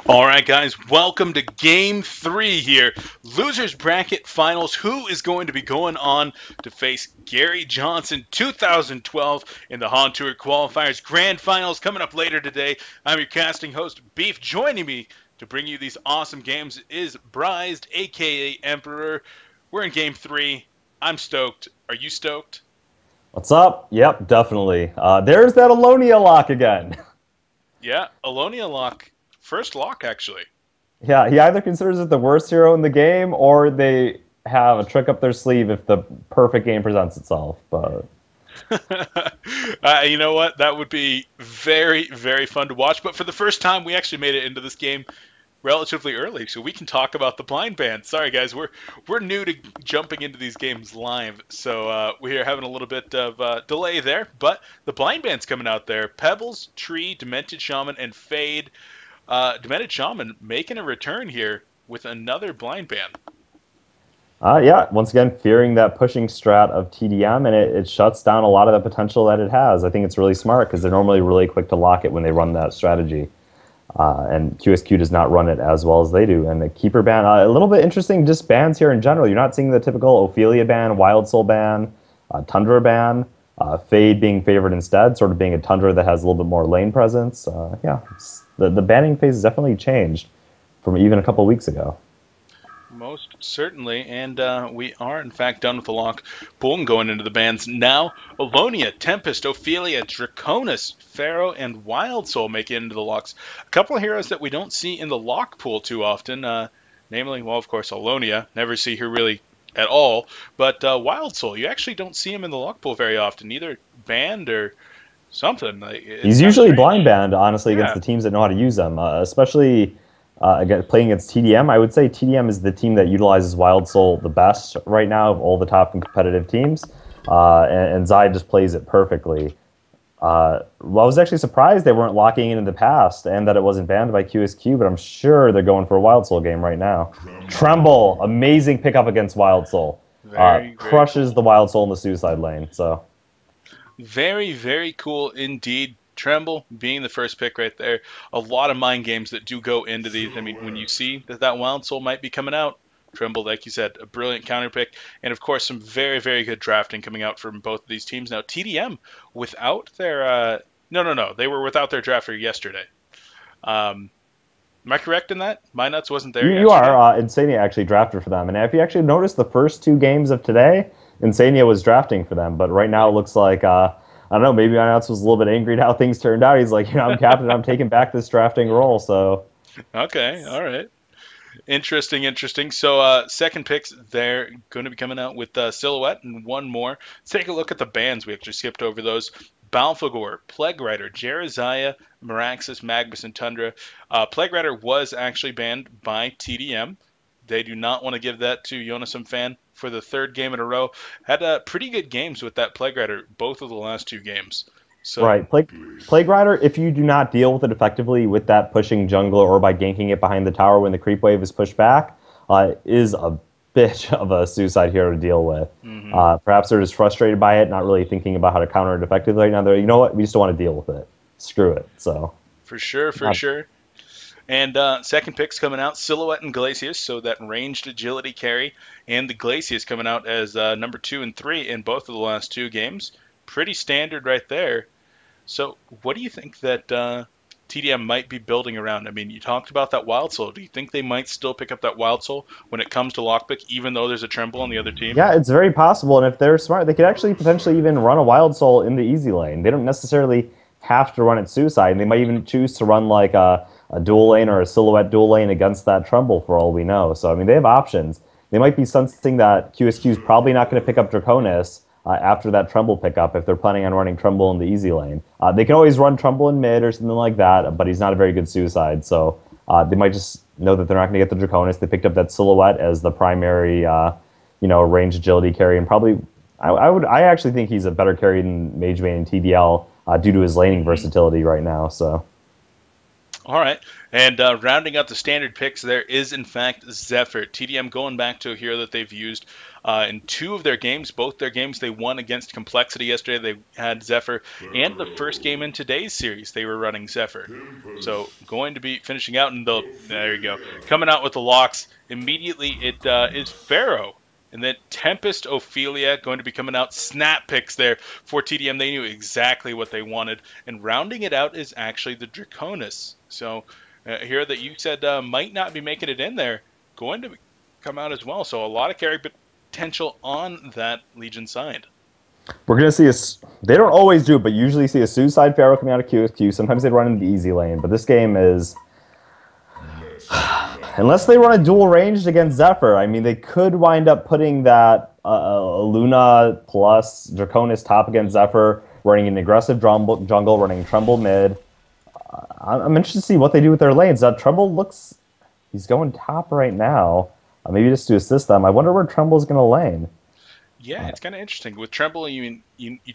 All right, guys, welcome to Game 3 here. Losers Bracket Finals. Who is going to be going on to face Gary Johnson 2012 in the HoN Tour Qualifiers Grand Finals coming up later today? I'm your casting host, Beef. Joining me to bring you these awesome games is Brized, a.k.a. Emperor. We're in Game 3. I'm stoked. Are you stoked? What's up? Yep, definitely. There's that Alonia lock again. Yeah, Alonia lock. First lock, actually. Yeah, he either considers it the worst hero in the game, or they have a trick up their sleeve if the perfect game presents itself. But You know what? That would be very, very fun to watch. But for the first time, we actually made it into this game relatively early, so we can talk about the blind band. Sorry, guys, we're new to jumping into these games live, so we are having a little bit of delay there. But the blind band's coming out there: Pebbles, Tree, Demented Shaman, and Fade. Demented Shaman making a return here with another blind band. yeah, once again, fearing that pushing strat of tdM, and it shuts down a lot of the potential that it has. I think it's really smart because they're normally really quick to lock it when they run that strategy. And QsQ does not run it as well as they do. And the Keeper ban, a little bit interesting, just bans here in general. You're not seeing the typical Ophelia ban, Wild Soul ban, Tundra ban, Fade being favored instead, sort of being a Tundra that has a little bit more lane presence. Yeah, the banning phase has definitely changed from even a couple weeks ago. Most certainly, and we are in fact done with the lock. Boom, going into the bans now. Alonia, Tempest, Ophelia, Draconis, Pharaoh, and Wild Soul make it into the locks. A couple of heroes that we don't see in the lock pool too often, namely, well, of course, Alonia. Never see her really at all, but Wild Soul, you actually don't see him in the lock pool very often, either banned or something. He's usually blind banned, honestly, Yeah. against the teams that know how to use them, especially playing against tdM. I would say tdM is the team that utilizes Wild Soul the best right now of all the top competitive teams, and Zai just plays it perfectly. Well, I was actually surprised they weren't locking it in the past and that it wasn't banned by QsQ, but I'm sure they're going for a Wild Soul game right now. Tremble, amazing pickup against Wild Soul. Very Crushes cool. the Wild Soul in the suicide lane. So Very, very cool indeed. Tremble being the first pick right there. A lot of mind games that do go into these. I mean, when you see that Wild Soul might be coming out, Tremble, like you said, a brilliant counter pick. And of course, some very, very good drafting coming out from both of these teams. Now, tdM, without their. No. They were without their drafter yesterday. Am I correct in that? My nuts wasn't there you yesterday. are. Insania actually drafted for them. And if you actually notice the first two games of today, Insania was drafting for them. But right now it looks like, I don't know, maybe Inuts was a little bit angry at how things turned out. He's like, I'm captain, I'm taking back this drafting role. So Okay, all right. Interesting, interesting. So, second picks, they're going to be coming out with Silhouette and one more. Let's take a look at the bans. We actually skipped over those. Balfagor, Plague Rider, Jeraziah, Meraxis, Magnus, and Tundra. Plague Rider was actually banned by tdM. They do not want to give that to Yonasom Fan for the third game in a row. Had pretty good games with that Plague Rider, both of the last two games. So, right, Plague Rider, if you do not deal with it effectively with that pushing jungler or by ganking it behind the tower when the creep wave is pushed back, is a bitch of a suicide hero to deal with. Perhaps they're just frustrated by it, not really thinking about how to counter it effectively right now. They're, you know what, we just don't want to deal with it. Screw it. So for sure, for sure. And second pick's coming out, Silhouette and Glacius, so that ranged agility carry. And the Glacius coming out as number 2 and 3 in both of the last two games. Pretty standard right there. So what do you think that tdM might be building around? I mean, you talked about that Wild Soul. Do you think they might still pick up that Wild Soul when it comes to lockpick, even though there's a Tremble on the other team? yeah, it's very possible. And if they're smart, they could actually potentially even run a Wild Soul in the easy lane. They don't necessarily have to run it suicide. They might even choose to run like a dual lane or a Silhouette dual lane against that Tremble for all we know. So, I mean, they have options. They might be sensing that QsQ is probably not going to pick up Draconis after that Tremble pickup if they're planning on running Tremble in the easy lane. They can always run Tremble in mid or something like that, but he's not a very good suicide. So they might just know that they're not going to get the Draconis. They picked up that Silhouette as the primary, range agility carry, and probably I actually think he's a better carry than Mage Bane and TDL due to his laning versatility right now. So All right. And rounding out the standard picks, there is, in fact, Zephyr. tdM going back to a hero that they've used in two of their games. Both their games they won against Complexity yesterday. They had Zephyr. And the first game in today's series, they were running Zephyr. So going to be finishing out in the, there you go, coming out with the locks. Immediately it is Pharaoh. And then Tempest Ophelia going to be coming out. Snap picks there for tdM. They knew exactly what they wanted. And rounding it out is actually the Draconis. So here that you said might not be making it in there, going to come out as well. So a lot of carry potential on that Legion side. We're going to see they don't always do it, but usually see a Suicide Pharaoh coming out of QsQ. Sometimes they run into the easy lane, but this game is... Unless they run a dual ranged against Zephyr, I mean, they could wind up putting that Luna plus Draconis top against Zephyr, running an aggressive jungle, running Tremble mid. I'm interested to see what they do with their lanes. Tremble looks... He's going top right now. Maybe just to assist them. I wonder where Tremble's going to lane. Yeah, it's kind of interesting. With Tremble, you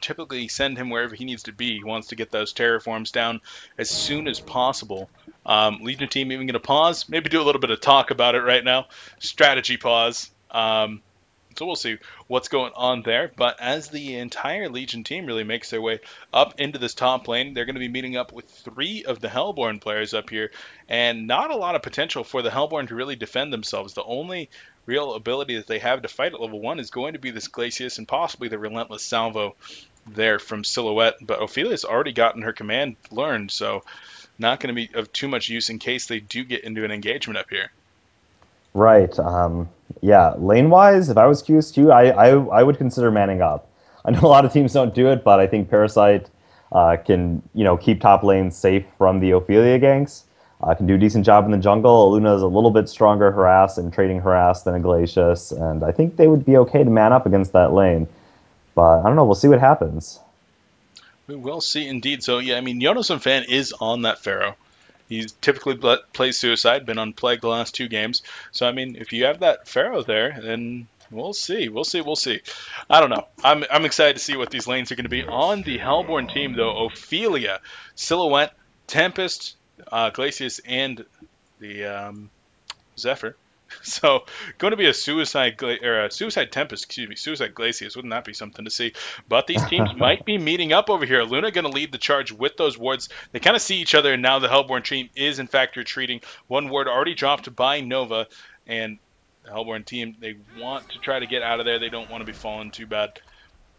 typically send him wherever he needs to be. He wants to get those terraforms down as soon as possible. Legion team even going to pause, maybe do a little bit of talk about it right now. Strategy pause. So we'll see what's going on there. But as the entire Legion team really makes their way up into this top lane, they're going to be meeting up with 3 of the Hellborn players up here. And not a lot of potential for the Hellborn to really defend themselves. The only real ability that they have to fight at level 1 is going to be this Glacius and possibly the Relentless Salvo there from Silhouette. But Ophelia's already gotten her command learned, so not going to be of too much use in case they do get into an engagement up here. Right. Yeah, lane-wise, if I was QsQ, I would consider manning up. I know a lot of teams don't do it, but I think Parasite can keep top lane safe from the Ophelia ganks. Can do a decent job in the jungle. Luna is a little bit stronger harass and trading harass than a Glacius, and I think they would be okay to man up against that lane. But I don't know. We'll see what happens. We will see indeed. So yeah, I mean, Jonas Fan is on that Pharaoh. He's typically plays Suicide, been on Plague the last 2 games. So, I mean, if you have that Pharaoh there, then we'll see. We'll see. I don't know. I'm excited to see what these lanes are going to be. On the Hellborn team, though, Ophelia, Silhouette, Tempest, Glacius, and the Zephyr. So, going to be a Suicide Tempest, excuse me, Suicide Glacius. Wouldn't that be something to see? But these teams might be meeting up over here. Luna going to lead the charge with those wards. They kind of see each other, and now the Hellborn team is, in fact, retreating. 1 ward already dropped by Nova, and the Hellborn team, they want to try to get out of there. They don't want to be falling too bad.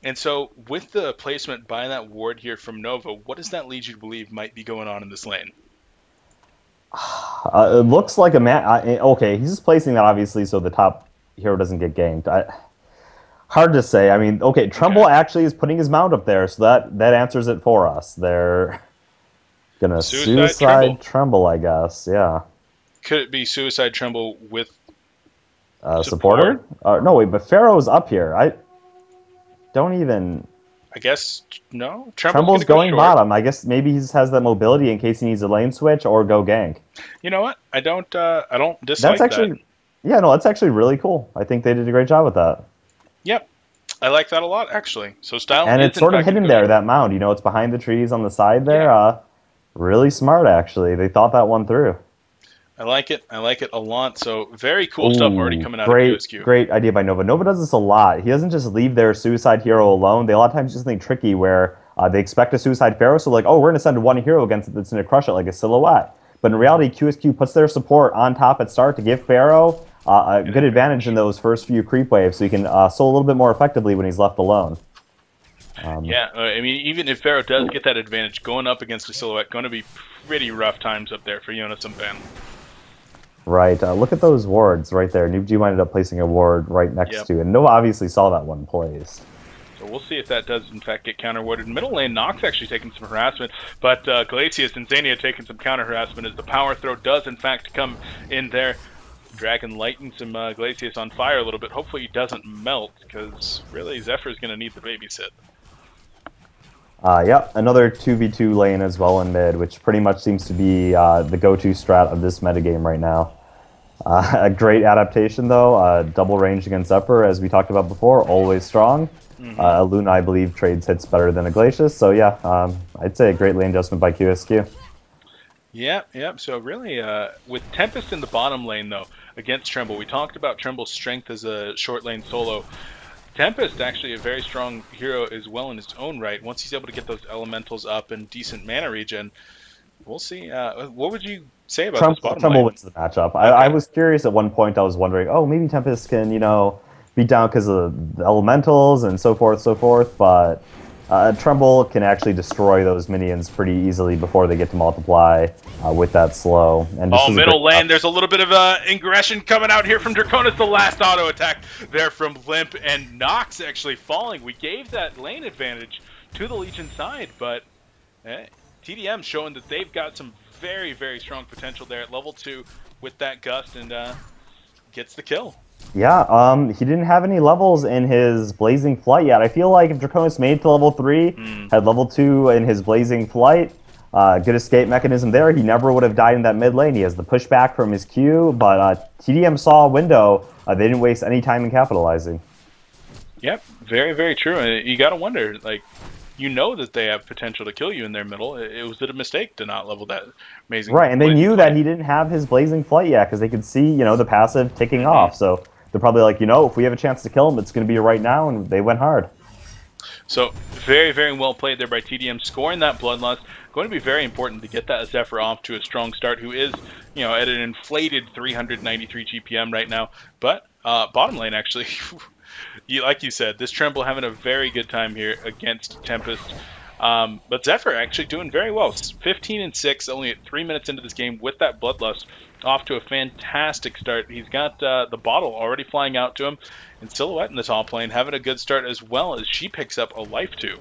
And so, with the placement by that ward here from Nova, what does that lead you to believe might be going on in this lane? It looks like a man. Okay, he's just placing that obviously so the top hero doesn't get ganked. Hard to say. I mean, okay, Trumbull actually is putting his mount up there, so that answers it for us. They're gonna suicide Tremble, I guess. Yeah. Could it be Suicide Tremble with supporter? No, wait, but Pharaoh's up here. I don't even. I guess no. Tremble's going bottom. I guess maybe he just has that mobility in case he needs a lane switch or go gank. You know what? I don't dislike that's actually, that. Yeah, no, that's actually really cool. I think they did a great job with that. Yep. I like that a lot, actually. So style and it's sort of hidden there, that mound. It's behind the trees on the side there. Yeah. Really smart, actually. They thought that one through. I like it. I like it a lot. So very cool stuff already coming out of QsQ. Great idea by Nova. Nova does this a lot. He doesn't just leave their Suicide hero alone. They a lot of times do something tricky where they expect a Suicide Pharaoh, so like, oh, we're going to send 1 hero against it that's going to crush it like a Silhouette. But in reality, QsQ puts their support on top at start to give Pharaoh a good advantage in those first few creep waves, so he can soul a little bit more effectively when he's left alone. Yeah, I mean, even if Pharaoh does get that advantage, going up against a Silhouette, going to be pretty rough times up there for Jonas Fan. Right. Look at those wards right there. Noob G ended up placing a ward right next to it. And Nova obviously saw that one placed. So we'll see if that does, in fact, get counter-warded. Middle lane, Nox actually taking some harassment, but Glacius and Zania taking some counter-harassment as the power throw does, in fact, come in there. Dragon lighting some Glacius on fire a little bit. Hopefully he doesn't melt, because really Zephyr's going to need the babysit. Yep, another 2v2 lane as well in mid, which pretty much seems to be the go-to strat of this metagame right now. A great adaptation, though. Double range against Zephyr, as we talked about before, always strong. Luna, I believe, trades hits better than a Glacius, so yeah, I'd say a great lane adjustment by QsQ. Yep, yep. So really, with Tempest in the bottom lane though, against Tremble, we talked about Tremble's strength as a short lane solo. Tempest actually a very strong hero as well in his own right. Once he's able to get those elementals up and decent mana regen, we'll see. What would you say about this bottom Trumbull lane? wins the matchup. I Okay. was curious at one point. I was wondering, oh, maybe Tempest can, beat down because of the elementals and so forth, so forth. But Trumbull can actually destroy those minions pretty easily before they get to multiply with that slow. And just Oh, as a great middle lane, there's a little bit of ingression coming out here from Draconis. The last auto attack there from Limp, and Nox actually falling. We gave that lane advantage to the Legion side, but tdM showing that they've got some very, very strong potential there at level 2 with that Gust, and gets the kill. Yeah, he didn't have any levels in his Blazing Flight yet. I feel like if Draconis made it to level 3, had level 2 in his Blazing Flight, good escape mechanism there, he never would have died in that mid lane. He has the pushback from his Q, but tdM saw a window. They didn't waste any time in capitalizing. Yep, very, very true. And you got to wonder, like, you know that they have potential to kill you in their middle. Was it a mistake to not level that amazing? Right, and they Blazing knew Flight? that he didn't have his Blazing Flight yet because they could see, the passive ticking off. So they're probably like, if we have a chance to kill him, it's going to be right now, and they went hard. So very, very well played there by tdM, scoring that bloodlust. Going to be very important to get that Zephyr off to a strong start, who is, at an inflated 393 GPM right now. But bottom lane, actually, like you said, this Tremble having a very good time here against Tempest. But Zephyr actually doing very well. 15 and 6, only at 3 minutes into this game with that bloodlust. Off to a fantastic start. He's got the bottle already flying out to him. And Silhouette in the top lane having a good start as well, as she picks up a life too.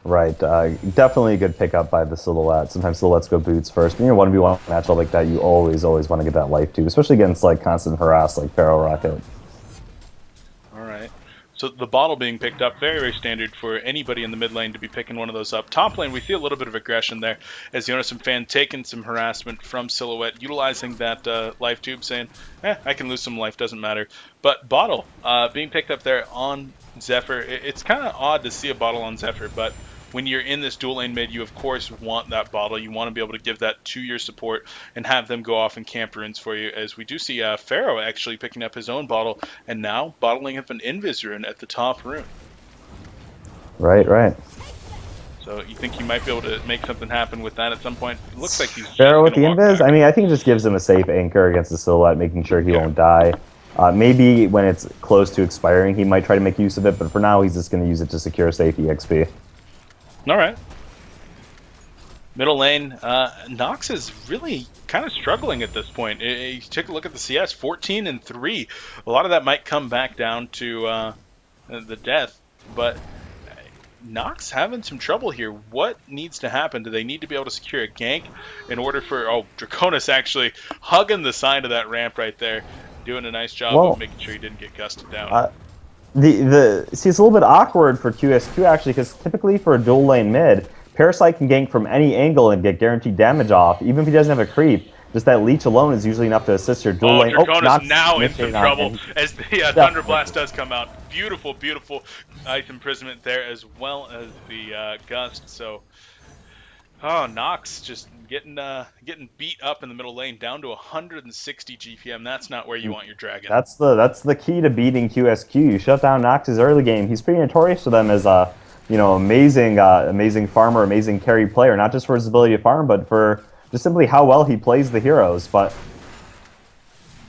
Right, definitely a good pickup by the Silhouette. Sometimes Silhouettes go boots first. When you're 1v1 matchup like that, you always want to get that life too, especially against like constant harass like Pharaoh Rocket. Alright. So the bottle being picked up, very, very standard for anybody in the mid lane to be picking one of those up. Top lane, we see a little bit of aggression there, as Jonas fan taking some harassment from Silhouette, utilizing that life tube, saying, I can lose some life, doesn't matter. But bottle being picked up there on Zephyr, it's kind of odd to see a bottle on Zephyr, but when you're in this dual lane mid, you of course want that bottle. You want to be able to give that to your support and have them go off and camp runes for you, as we do see Pharaoh actually picking up his own bottle and now bottling up an Invis rune at the top rune. Right. So you think he might be able to make something happen with that at some point? It looks like he's Pharaoh with the walk Invis? back. I mean, I think it just gives him a safe anchor against the Silhouette, making sure he won't die. Maybe when it's close to expiring, he might try to make use of it, but for now, he's just going to use it to secure safe EXP. All right. Middle lane, Nox is really kind of struggling at this point. You take a look at the CS, 14 and 3. A lot of that might come back down to the death, but Nox having some trouble here. What needs to happen? Do they need to be able to secure a gank in order for... Oh, Draconis actually hugging the side of that ramp right there, doing a nice job of making sure he didn't get gusted down. See, it's a little bit awkward for QsQ actually, because typically for a dual lane mid, Parasite can gank from any angle and get guaranteed damage off, even if he doesn't have a creep. Just that leech alone is usually enough to assist your dual lane. Draconis now in some trouble as the Thunder Blast does come out. Beautiful, beautiful ice imprisonment there, as well as the gust. So, Nox just getting beat up in the middle lane, down to 160 GPM. That's not where you want your dragon. That's the key to beating QsQ. You shut down Nox's early game. He's pretty notorious for them as a amazing farmer, amazing carry player. Not just for his ability to farm, but for just simply how well he plays the heroes. But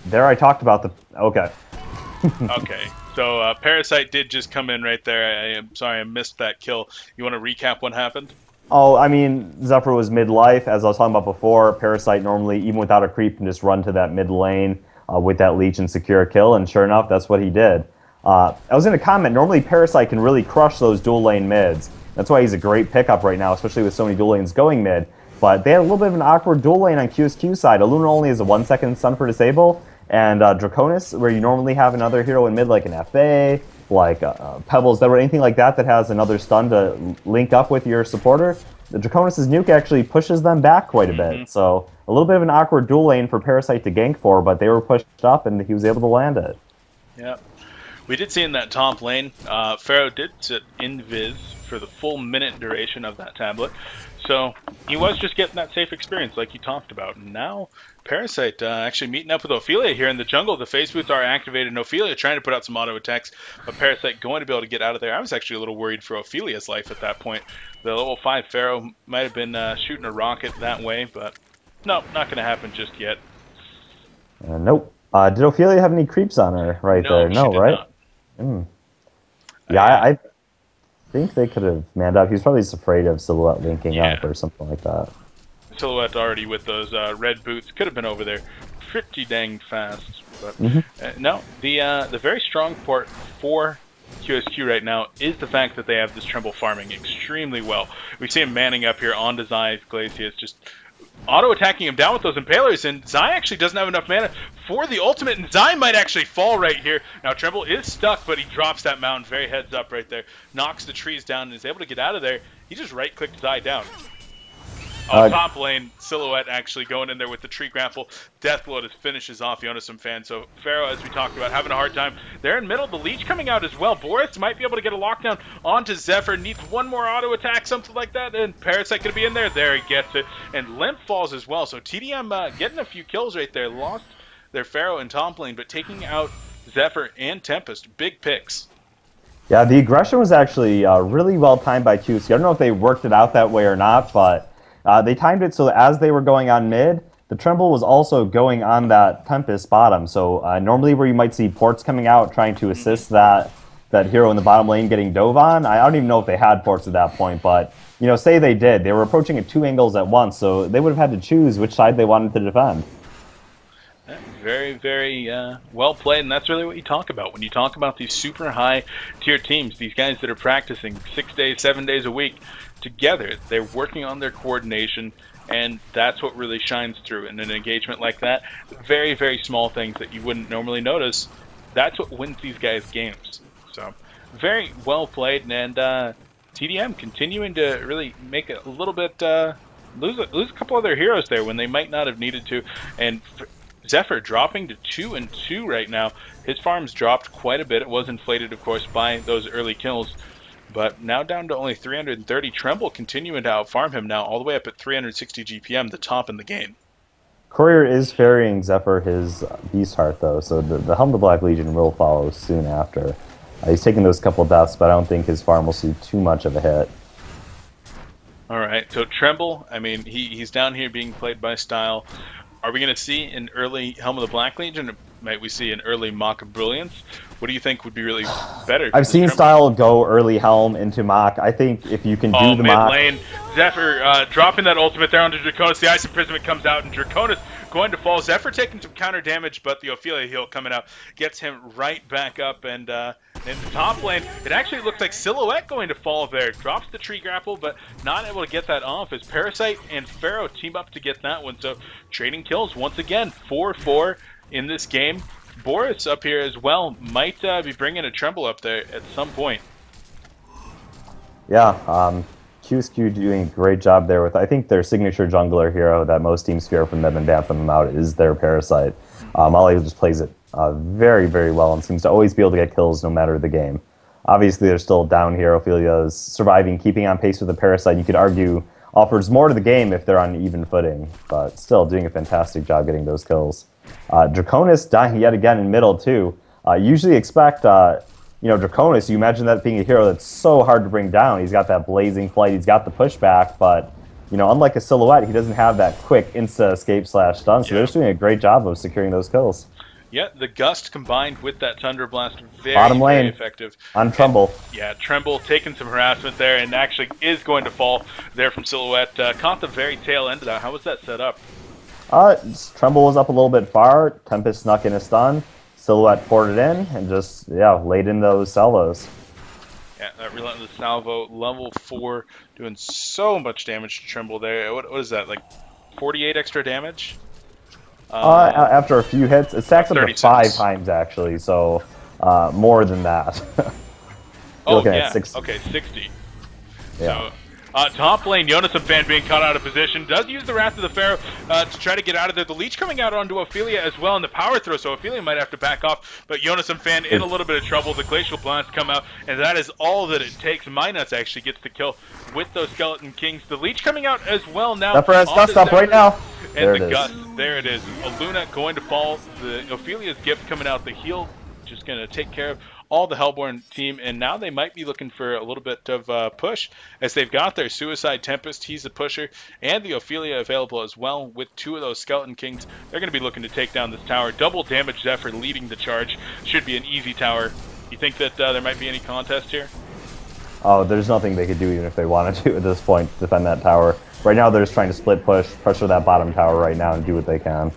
there, I talked about the okay. Okay. So Parasite did just come in right there. I am sorry I missed that kill. You want to recap what happened? Oh, I mean, Zephyr was mid-life, as I was talking about before. Parasite normally, even without a creep, can just run to that mid lane with that leech and secure a kill, and sure enough, that's what he did. I was going to comment, normally Parasite can really crush those dual lane mids. That's why he's a great pickup right now, especially with so many dual lanes going mid. But they had a little bit of an awkward dual lane on QsQ side. Illumina only has a 1-second stun for disable, and Draconis, where you normally have another hero in mid like an FA, like Pebbles, or anything like that that has another stun to link up with your supporter, the Draconis' nuke actually pushes them back quite a bit. So a little bit of an awkward dual lane for Parasite to gank for, but they were pushed up and he was able to land it. Yeah. We did see in that top lane, Pharaoh did sit invis for the full minute duration of that tablet. So he was just getting that safe experience like you talked about. And now Parasite actually meeting up with Ophelia here in the jungle. The phase boots are activated, and Ophelia trying to put out some auto attacks, but Parasite going to be able to get out of there. I was actually a little worried for Ophelia's life at that point. The level 5 Pharaoh might have been shooting a rocket that way, but no, not going to happen just yet. Nope. Did Ophelia have any creeps on her there? No, right? Yeah, I think they could have manned up. He was probably just afraid of Silhouette linking up or something like that. Silhouette already with those red boots could have been over there pretty dang fast. But no, the very strong part for QsQ right now is the fact that they have this Tremble farming extremely well. We see him manning up here onto Zai Glacius, just auto-attacking him down with those Impalers, and Zai actually doesn't have enough mana for the ultimate, and Zai might actually fall right here. Now, Tremble is stuck, but he drops that mountain very heads up right there, knocks the trees down, and is able to get out of there. He just right-clicked Zai down. Top lane, Silhouette actually going in there with the tree grapple. Deathblow just finishes off Yonasom fan. So Pharaoh, as we talked about, having a hard time. They're in middle. The Leech coming out as well. Boris might be able to get a lockdown onto Zephyr. Needs one more auto attack, something like that. And Parasite going to be in there. There he gets it. And Limp falls as well. So tdM getting a few kills right there. Lost their Pharaoh and top lane, but taking out Zephyr and Tempest. Big picks. Yeah, the aggression was actually really well timed by QsQ. I don't know if they worked it out that way or not, but they timed it so that as they were going on mid, the Tremble was also going on that Tempest bottom. So normally where you might see ports coming out trying to assist that hero in the bottom lane getting dove on, I don't even know if they had ports at that point, but say they did. They were approaching at 2 angles at once, so they would have had to choose which side they wanted to defend. Very, very well played, and that's really what you talk about when you talk about these super high tier teams, these guys that are practicing 6 days, 7 days a week together. They're working on their coordination, and that's what really shines through in an engagement like that. Very, very small things that you wouldn't normally notice. That's what wins these guys games. So very well played, and tdM continuing to really make it a little bit lose a couple other heroes there when they might not have needed to, and Zephyr dropping to 2-2 right now. His farm's dropped quite a bit. It was inflated, of course, by those early kills, but now down to only 330. Tremble continuing to outfarm him now, all the way up at 360 GPM, the top in the game. Courier is ferrying Zephyr his Beast Heart, though, so the Helm of the Black Legion will follow soon after. He's taking those couple deaths, but I don't think his farm will see too much of a hit. All right, so Tremble, I mean, he's down here being played by Style. Are we going to see an early Helm of the Black Legion, or might we see an early Mock of Brilliance? What do you think would be really better? I've seen Style go early Helm into Mock. I think if you can do the Mock... mid-lane, Zephyr dropping that ultimate there onto Draconis. The Ice Imprisonment comes out, and Draconis going to fall. Zephyr taking some counter damage, but the Ophelia heal coming out gets him right back up. And in the top lane, it actually looks like Silhouette going to fall there. Drops the tree grapple, but not able to get that off as Parasite and Pharaoh team up to get that one. So trading kills once again, 4-4 in this game. Boris up here as well might be bringing a Tremble up there at some point. Yeah, QsQ doing a great job there with, I think, their signature jungler hero that most teams fear from them and ban them out is their Parasite. Molly just plays it very, very well and seems to always be able to get kills no matter the game. Obviously, they're still down here. Ophelia's surviving, keeping on pace with the Parasite. You could argue offers more to the game if they're on even footing, but still doing a fantastic job getting those kills. Draconis dying yet again in middle, too. Usually expect, Draconis, you imagine that being a hero that's so hard to bring down. He's got that blazing flight, he's got the pushback, but, unlike a Silhouette, he doesn't have that quick insta-escape / stun, so they're just doing a great job of securing those kills. Yeah, the Gust combined with that Thunder Blast, Bottom lane, very effective. On Tremble. And, Tremble taking some harassment there and actually is going to fall there from Silhouette. Caught the very tail end of that. How was that set up? Tremble was up a little bit far. Tempest snuck in a stun. Silhouette poured it in and just, laid in those salvos. Yeah, that Relentless Salvo, level 4, doing so much damage to Tremble there. What is that, like 48 extra damage? After a few hits, it stacks up to 5 times actually, so more than that. Oh yeah, okay, 60. Yeah. So, Top lane, Jonas and Fan being caught out of position. Does use the Wrath of the Pharaoh to try to get out of there. The Leech coming out onto Ophelia as well in the power throw, so Ophelia might have to back off. But Jonas and Fan in a little bit of trouble. The Glacial Blast come out, and that is all that it takes. Minuts actually gets the kill with those Skeleton Kings. The Leech coming out as well now. Zephyr has Gust up right now. And the Gust, there it is. Luna going to fall. The Ophelia's gift coming out. The heal just going to take care of all the Hellborn team, and now they might be looking for a little bit of push as they've got their Suicide Tempest, he's the pusher, and the Ophelia available as well with 2 of those Skeleton Kings. They're going to be looking to take down this tower. Double damage Zephyr leading the charge. Should be an easy tower. You think that there might be any contest here? Oh, there's nothing they could do even if they wanted to at this point to defend that tower. Right now they're just trying to split push, pressure that bottom tower right now and do what they can.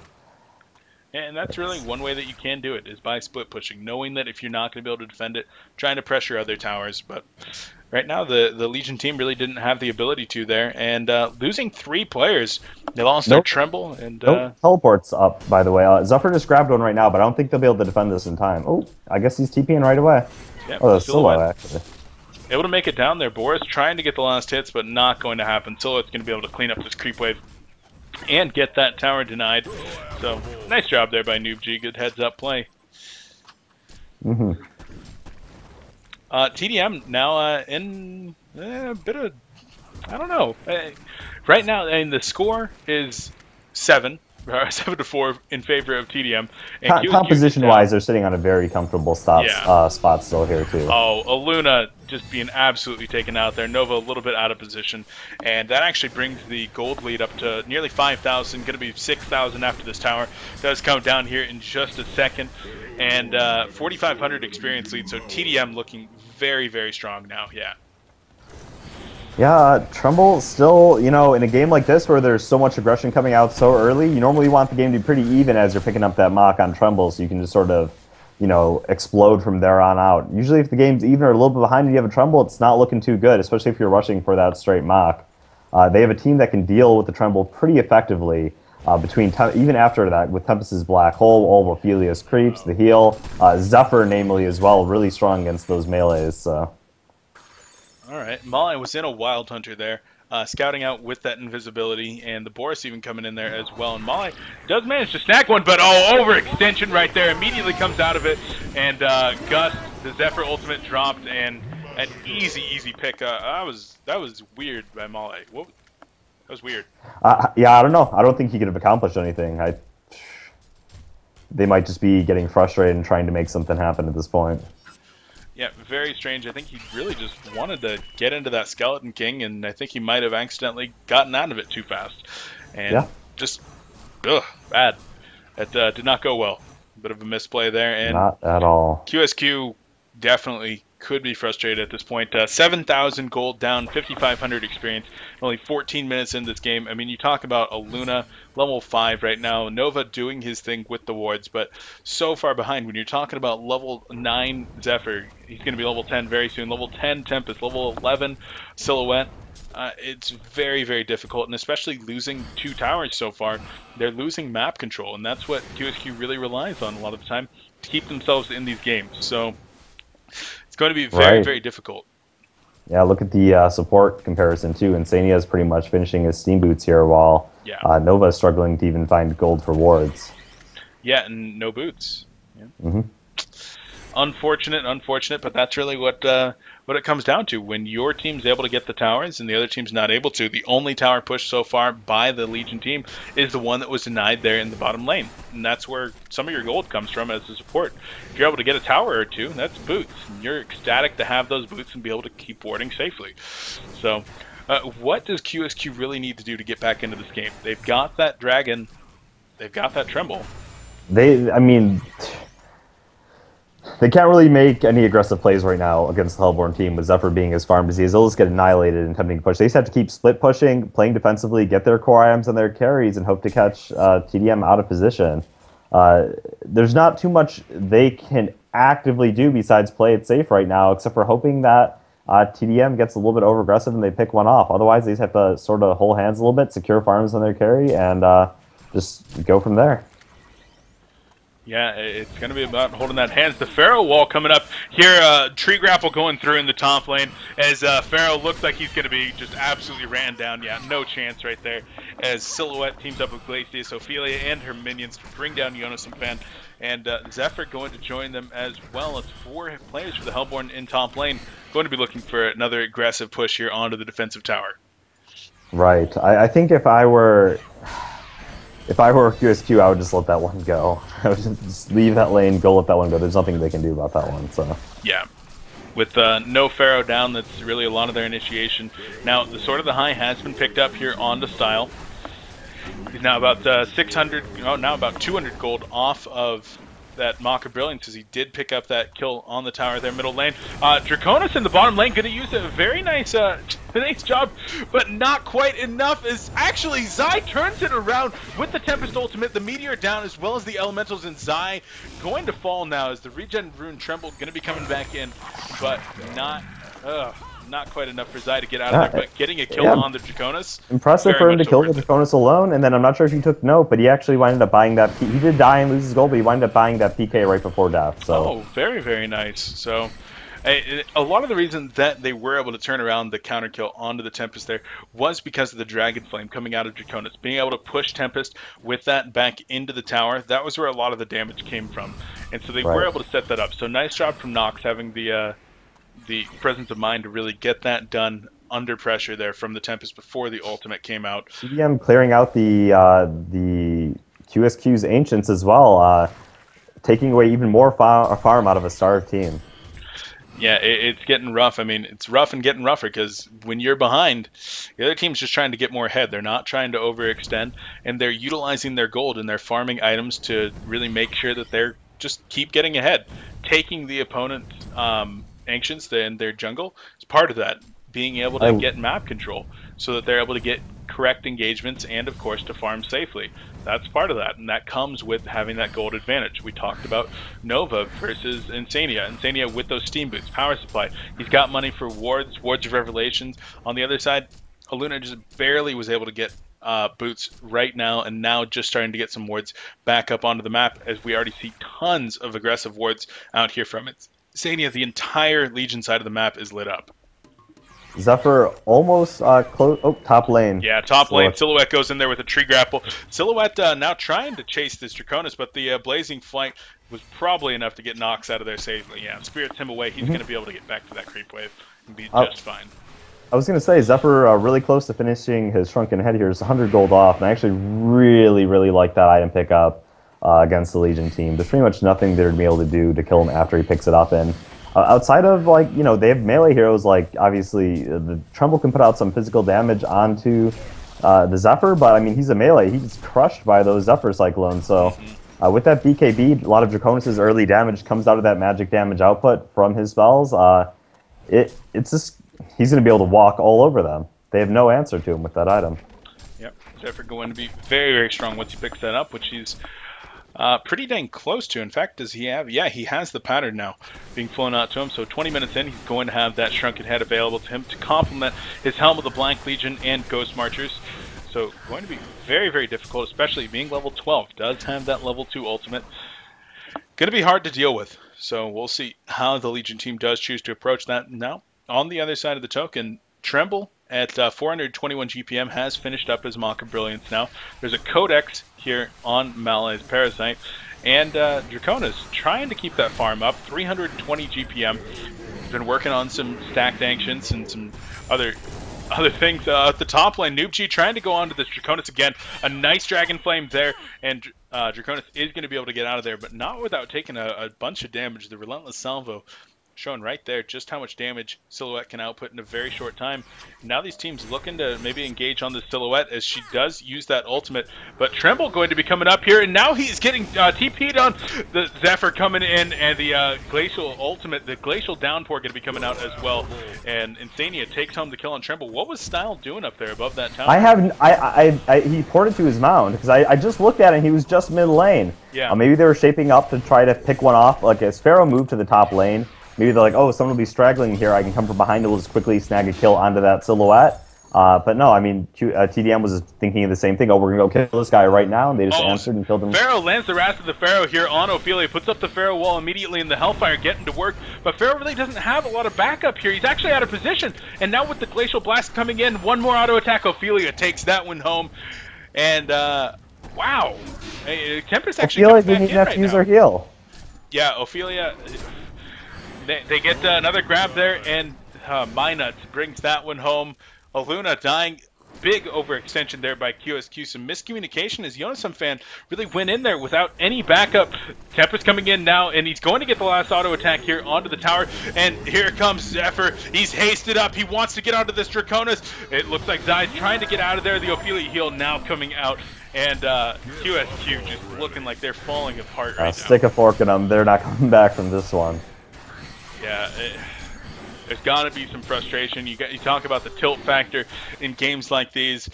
And that's really one way that you can do it, is by split pushing, knowing that if you're not going to be able to defend it, trying to pressure other towers. But right now, the Legion team really didn't have the ability to there, and losing 3 players. They lost their Tremble. And teleport's up, by the way. Zephyr just grabbed one right now, but I don't think they'll be able to defend this in time. Oh, I guess he's TPing right away. Yep, oh, that's Silhouette, actually. Able to make it down there. Boris trying to get the last hits, but not going to happen. Silhouette's going to be able to clean up this creep wave and get that tower denied. So, nice job there by NoobG. Good heads-up play. tdM now in a bit of, I don't know. Right now, the score is 7-4 in favor of tdM. And composition-wise, they're sitting on a very comfortable spot still here, too. Oh, Aluna just being absolutely taken out there. Nova a little bit out of position. And that actually brings the gold lead up to nearly 5,000. Going to be 6,000 after this tower. Does come down here in just a second. And 4,500 experience lead. So tdM looking very, very strong now. Yeah. Yeah, Tremble still, you know, in a game like this where there's so much aggression coming out so early, you normally want the game to be pretty even as you're picking up that Mach on Tremble, so you can just sort of, you know, explode from there on out. Usually if the game's even or a little bit behind and you have a Tremble, it's not looking too good, especially if you're rushing for that straight Mach. They have a team that can deal with the Tremble pretty effectively even after that, with Tempest's Black Hole, all of Ophelia's creeps, the heal, Zephyr, namely, as well, really strong against those melees, so... Alright, Molly was in a Wild Hunter there, scouting out with that invisibility, and the Boris even coming in there as well. And Molly does manage to snag one, but overextension right there, immediately comes out of it, and Gust, the Zephyr ultimate dropped, and an easy pick. That was weird by Molly. That was weird. Yeah, I don't know. I don't think he could have accomplished anything. They might just be getting frustrated and trying to make something happen at this point. Yeah, very strange. I think he really just wanted to get into that Skeleton King, and I think he might have accidentally gotten out of it too fast. And just, bad. It did not go well. A bit of a misplay there. And not at all. QsQ definitely could be frustrated at this point. 7,000 gold down, 5,500 experience, only 14 minutes in this game. I mean, you talk about a Luna, level 5 right now, Nova doing his thing with the wards, but so far behind. When you're talking about level 9 Zephyr, he's going to be level 10 very soon, level 10 Tempest, level 11 Silhouette. It's very, very difficult, and especially losing 2 towers so far, they're losing map control, and that's what QsQ really relies on a lot of the time to keep themselves in these games. So it's going to be very, very difficult. Yeah, look at the support comparison, too. Insania is pretty much finishing his Steam Boots here, while Nova is struggling to even find gold for wards. Yeah, and no boots. Yeah. Unfortunate, but that's really what it comes down to. When your team's able to get the towers and the other team's not able to, the only tower push so far by the Legion team is the one that was denied there in the bottom lane. And that's where some of your gold comes from as a support. If you're able to get a tower or 2, that's boots. And you're ecstatic to have those boots and be able to keep warding safely. So, what does QsQ really need to do to get back into this game? They've got that Dragon. They've got that Tremble. They can't really make any aggressive plays right now against the Hellborn team, with Zephyr being as farmed as he is. They'll just get annihilated and attempting to push. They just have to keep split pushing, playing defensively, get their core items and their carries, and hope to catch tdM out of position. There's not too much they can actively do besides play it safe right now, except for hoping that tdM gets a little bit over-aggressive and they pick one off. Otherwise, they just have to sort of hold hands a little bit, secure farms on their carry, and just go from there. Yeah, it's going to be about holding that hands. The Pharaoh wall coming up here. Tree grapple going through in the top lane as Pharaoh looks like he's going to be just absolutely ran down. Yeah, no chance right there as Silhouette teams up with Glacius, Ophelia, and her minions to bring down Jonas and Fan. And Zephyr going to join them as well as 4 players for the Hellborn in top lane. Going to be looking for another aggressive push here onto the defensive tower. Right. I think if I were QsQ, I would just let that one go. I would just leave that lane, go let that one go. There's nothing they can do about that one. So yeah, with no Pharaoh down, that's really a lot of their initiation. Now, the Sword of the High has been picked up here on the Style. He's now about 600, now about 200 gold off of that Mock of Brilliance, as he did pick up that kill on the tower there, middle lane. Draconis in the bottom lane going to use a very nice nice job, but not quite enough, as actually Zai turns it around with the Tempest ultimate, the Meteor down, as well as the Elementals, and Zai going to fall now as the Regen Rune Tremble going to be coming back in, but not quite enough for Zai to get out of there, but getting a kill on the Draconis. Impressive for him to kill the Draconis alone, and then I'm not sure if you took note, but he actually wound up buying that. He did die and lose his gold, but he wound up buying that PK right before death. So. Oh, very, very nice. So a lot of the reason that they were able to turn around the counter kill onto the Tempest there was because of the Dragon Flame coming out of Draconis. Being able to push Tempest with that back into the tower, that was where a lot of the damage came from. And so they were able to set that up. So nice job from Nox having the presence of mind to really get that done under pressure there from the Tempest before the ultimate came out. tdM clearing out the QsQ's Ancients as well, taking away even more farm out of a starved team. Yeah, it's getting rough. I mean, it's rough and getting rougher because when you're behind, the other team's just trying to get more ahead. They're not trying to overextend, and they're utilizing their gold and they're farming items to really make sure that they're just keep getting ahead. Taking the opponent's Ancients in their jungle is part of that. Being able to get map control so that they're able to get correct engagements and, of course, to farm safely. That's part of that, and that comes with having that gold advantage. We talked about Nova versus Insania. Insania with those steam boots, power supply. He's got money for wards of revelations. On the other side, Aluna just barely was able to get boots right now, and now just starting to get some wards back up onto the map, as we already see tons of aggressive wards out here from it. Insania, the entire Legion side of the map is lit up. Zephyr almost close. Oh, top lane. Yeah, top lane. Silhouette goes in there with a tree grapple. Silhouette now trying to chase this Draconis, but the Blazing Flight was probably enough to get Nox out of there safely. Yeah, spirits him away. He's going to be able to get back to that creep wave and be just fine. I was going to say, Zephyr really close to finishing his Shrunken Head here. It's 100 gold off, and I actually really, really like that item pickup against the Legion team. There's pretty much nothing they're going to be able to do to kill him after he picks it up, and outside of, like, they have melee heroes, like, obviously, the Tremble can put out some physical damage onto the Zephyr, but, I mean, he's a melee. He's crushed by those Zephyr Cyclones, so with that BKB, a lot of Draconis' early damage comes out of that magic damage output from his spells. It's just, he's going to be able to walk all over them. They have no answer to him with that item. Yep, Zephyr going to be very, very strong once he picks that up, which he's pretty dang close to. In fact, does he have? Yeah, he has the pattern now being flown out to him. So 20 minutes in, he's going to have that Shrunken Head available to him to complement his Helm of the Blank Legion and Ghost Marchers. So going to be very, very difficult, especially being level 12. Does have that level 2 ultimate. Going to be hard to deal with. So we'll see how the Legion team does choose to approach that. Now, on the other side of the token, Tremble at 421 GPM has finished up his Mock of Brilliance now. There's a Codex here on Malaise Parasite, and Draconis trying to keep that farm up, 320 GPM. He's been working on some stacked Ancients and some other things. At the top lane, Noobg trying to go on to this Draconis again. A nice Dragon Flame there, and Draconis is going to be able to get out of there, but not without taking a bunch of damage. The Relentless Salvo showing right there just how much damage Silhouette can output in a very short time. Now these teams looking to maybe engage on the Silhouette, as she does use that ultimate, but Tremble going to be coming up here, and now he's getting TP'd on the Zephyr coming in, and the Glacial ultimate, the Glacial Downpour going to be coming out as well, and Insania takes home the kill on Tremble. What was Style doing up there above that tower? He ported to his mound, because I just looked at it and he was just mid lane. Yeah. Maybe they were shaping up to try to pick one off, like as Pharaoh moved to the top lane. Maybe they're like, oh, someone will be straggling here. I can come from behind and we'll just quickly snag a kill onto that Silhouette. But no, I mean, TDM was thinking of the same thing. Oh, we're going to go kill this guy right now. And they just Oh, answered and killed him. Pharaoh lands the Wrath of the Pharaoh here on Ophelia, puts up the Pharaoh wall immediately, and the Hellfire getting to work. But Pharaoh really doesn't have a lot of backup here. He's actually out of position. And now with the Glacial Blast coming in, one more auto attack. Ophelia takes that one home. And, wow. Tempest actually Ophelia comes didn't back even in have to right use now. her heal. Yeah, Ophelia, they get another grab there, and Minut brings that one home. Aluna dying. Big overextension there by QsQ. Some miscommunication as Yonasan fan really went in there without any backup. Tempest coming in now, and he's going to get the last auto attack here onto the tower. And here comes Zephyr. He's hasted up. He wants to get onto this Draconis. It looks like Zai's trying to get out of there. The Ophelia heal now coming out. And QsQ just looking like they're falling apart right now. Stick a fork in them. They're not coming back from this one. Yeah. There's got to be some frustration. You talk about the tilt factor in games like these.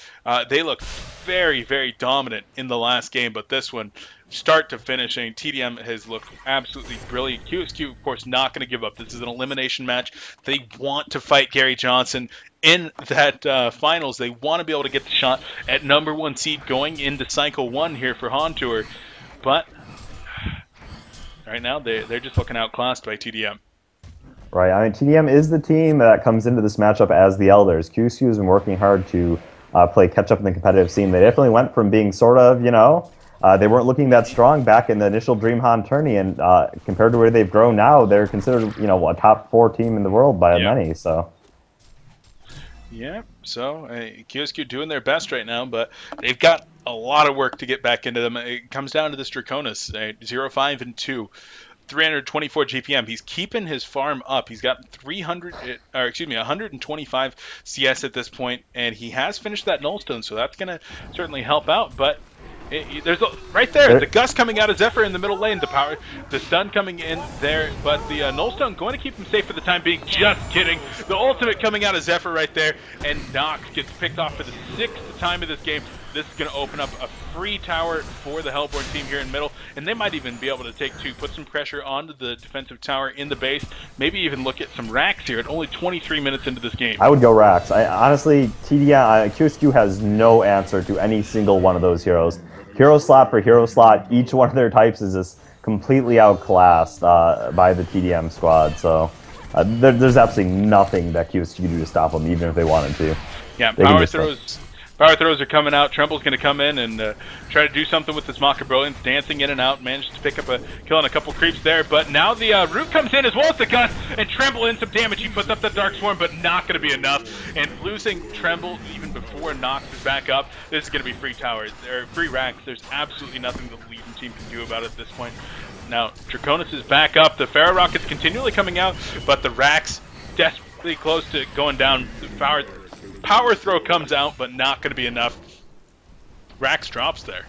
They look very, very dominant in the last game, but this one, start to finishing, tdM has looked absolutely brilliant. QsQ, of course, not going to give up. This is an elimination match. They want to fight Gary Johnson in that finals. They want to be able to get the shot at #1 seed going into Cycle 1 here for HoN Tour. But right now, they're just looking outclassed by tdM. Right, I mean, tdM is the team that comes into this matchup as the Elders. QsQ has been working hard to play catch-up in the competitive scene. They definitely went from being sort of, they weren't looking that strong back in the initial Dream HoN tourney, and compared to where they've grown now, they're considered, a top 4 team in the world by many, so... Yeah, so QsQ doing their best right now, but they've got a lot of work to get back into them. It comes down to this Draconis, 0-5 and 2. 324 GPM. He's keeping his farm up. He's got 125 CS at this point, and he has finished that Nullstone, so that's going to certainly help out. But there's right there, the gust coming out of Zephyr in the middle lane, the stun coming in there, but the Nullstone going to keep him safe for the time being. Just kidding. The ultimate coming out of Zephyr right there, and Nox gets picked off for the 6th time of this game. This is going to open up a free tower for the Hellborn team here in middle, and they might even be able to put some pressure onto the defensive tower in the base, maybe even look at some racks here at only 23 minutes into this game. I would go racks. Honestly, QsQ has no answer to any single one of those heroes. Hero slot for hero slot, each one of their types is just completely outclassed by the tdM squad, so there's absolutely nothing that QsQ can do to stop them, even if they wanted to. Yeah, Power throws are coming out. Tremble's going to come in and try to do something with this Mock of Brilliance, dancing in and out, managed to pick up killing a couple creeps there. But now the Root comes in as well as the Gust, and Tremble in some damage. He puts up the Dark Swarm, but not going to be enough. And losing Tremble even before Nox is back up, this is going to be free towers, or free racks. There's absolutely nothing the Legion team can do about it at this point. Now, Draconis is back up. The Pharaoh Rocket's continually coming out, but the racks desperately close to going down. The Power throw comes out, but not going to be enough. Rax drops there.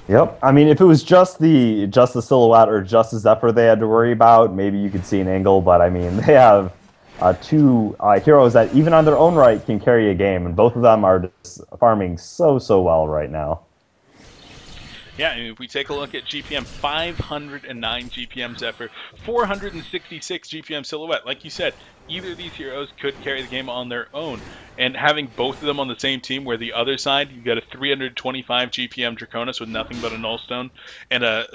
Yep. I mean, if it was just the silhouette or just the Zephyr they had to worry about, maybe you could see an angle. But I mean, they have 2 heroes that even on their own right can carry a game, and both of them are just farming so well right now. Yeah, and if we take a look at GPM, 509 GPM Zephyr, 466 GPM Silhouette. Like you said, either of these heroes could carry the game on their own. And having both of them on the same team, where the other side, you've got a 325 GPM Draconis with nothing but a Nullstone, and a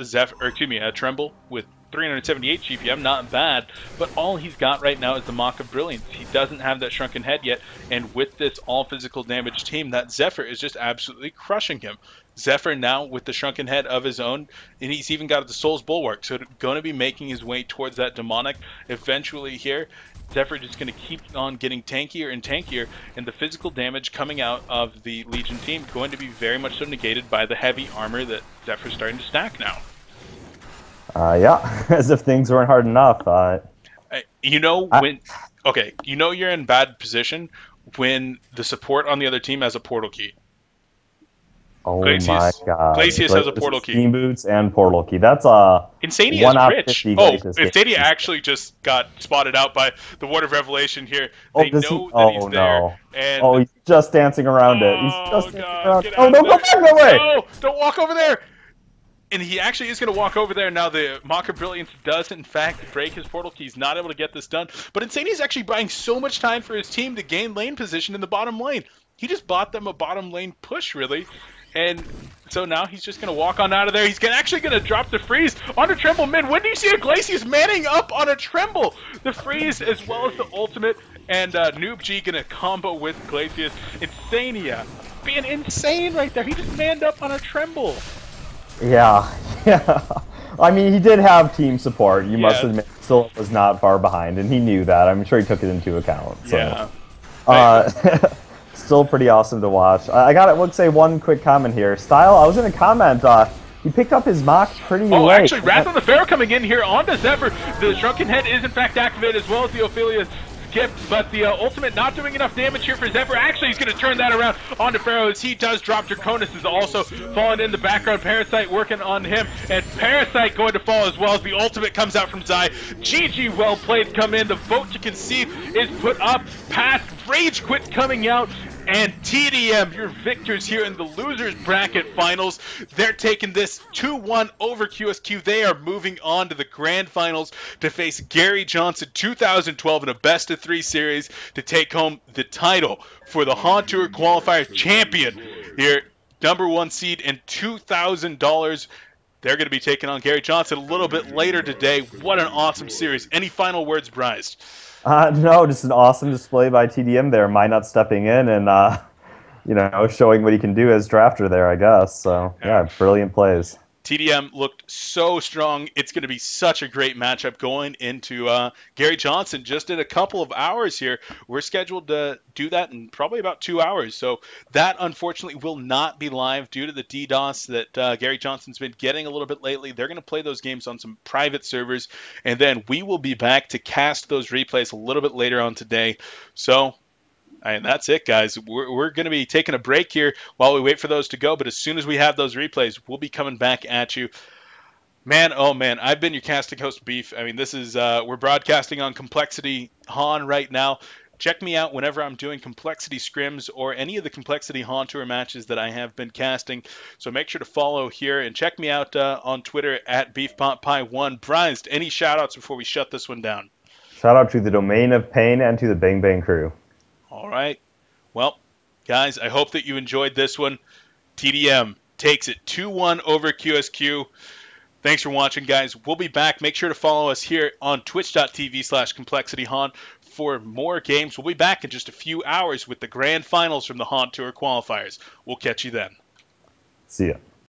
Tremble with 378 GPM, not bad, but all he's got right now is the Mock of Brilliance. He doesn't have that Shrunken Head yet, and with this all-physical damage team, that Zephyr is just absolutely crushing him. Zephyr now with the Shrunken Head of his own, and he's even got the Soul's Bulwark, so going to be making his way towards that Demonic eventually here. Zephyr just going to keep on getting tankier and tankier, and the physical damage coming out of the Legion team going to be very much so negated by the heavy armor that Zephyr's starting to stack now. Yeah, as if things weren't hard enough. You know you're in bad position when the support on the other team has a portal key. Oh my god. Glacius has a portal key. Steam Boots and portal key. That's a Insania is rich. If Stadia actually just got spotted out by the Ward of Revelation here, they know that he's there. And he's just dancing around it. He's just dancing around it. Oh, don't go back that way! No, don't walk over there! And he actually is going to walk over there. Now, the Mock of Brilliance does, in fact, break his portal key. He's not able to get this done. But Insane is actually buying so much time for his team to gain lane position in the bottom lane. He just bought them a bottom lane push, really. And so now he's just going to walk on out of there. He's actually going to drop the freeze onto Tremble mid. When do you see a Glacius manning up on a Tremble? The freeze as well as the ultimate. And Noob G going to combo with Glacius. Insania being insane right there. He just manned up on a Tremble. Yeah, yeah. I mean, he did have team support. You must admit, still was not far behind, and he knew that. I'm sure he took it into account. So. Yeah. Still pretty awesome to watch. I got to let's say one quick comment here. Style, I was going to comment. He picked up his mock pretty late. Oh, actually, Wrath on the Pharaoh coming in here onto Zephyr. The Shrunken Head is in fact activated as well as the Ophelia skipped, but the ultimate not doing enough damage here for Zephyr. Actually, he's going to turn that around onto Pharaoh as he does drop. Draconis is also falling in the background. Parasite working on him, and Parasite going to fall as well as the ultimate comes out from Zai. GG, well played, come in. The vote to concede is put up past Rage Quit coming out. And tdM, your victors here in the losers bracket finals. They're taking this 2-1 over QsQ. They are moving on to the grand finals to face Gary Johnson 2012 in a best-of-3 series to take home the title for the HoN Tour Qualifiers champion here. #1 seed and $2,000. They're going to be taking on Gary Johnson a little bit later today. What an awesome series. Any final words, Bryce? No, just an awesome display by tdM there. Minot stepping in and, you know, showing what he can do as drafter there, I guess. So, yeah, brilliant plays. tdM looked so strong. It's going to be such a great matchup going into Gary Johnson just in a couple of hours here. We're scheduled to do that in probably about 2 hours. So that, unfortunately, will not be live due to the DDoS that Gary Johnson's been getting a little bit lately. They're going to play those games on some private servers, and then we will be back to cast those replays a little bit later on today. So... and that's it, guys. We're going to be taking a break here while we wait for those to go. But as soon as we have those replays, we'll be coming back at you. Man, oh man, I've been your casting host, Beef. I mean, this is we're broadcasting on Complexity HoN right now. Check me out whenever I'm doing Complexity Scrims or any of the Complexity HoN Tour matches that I have been casting. So make sure to follow here and check me out on Twitter at BeefPotPie1. Brian, any shout-outs before we shut this one down? Shout out to the Domain of Pain and to the Bang Bang crew. All right. Well, guys, I hope that you enjoyed this one. tdM takes it 2-1 over QsQ. Thanks for watching, guys. We'll be back. Make sure to follow us here on twitch.tv/ComplexityHoN for more games. We'll be back in just a few hours with the grand finals from the HoN Tour Qualifiers. We'll catch you then. See ya.